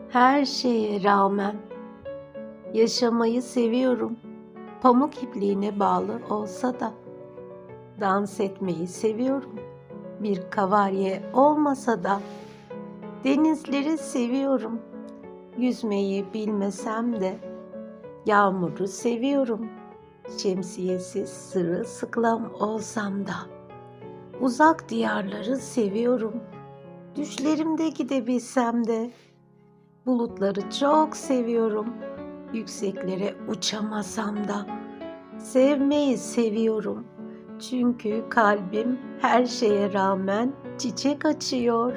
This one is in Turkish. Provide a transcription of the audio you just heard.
Her şeye rağmen yaşamayı seviyorum. Pamuk ipliğine bağlı olsa da dans etmeyi seviyorum. Bir kavarye olmasa da denizleri seviyorum. Yüzmeyi bilmesem de yağmuru seviyorum. Şemsiyesiz sırılsıklam olsam da uzak diyarları seviyorum. Düşlerimde gidebilsem de bulutları çok seviyorum. Yükseklere uçamasam da sevmeyi seviyorum. Çünkü kalbim her şeye rağmen çiçek açıyor.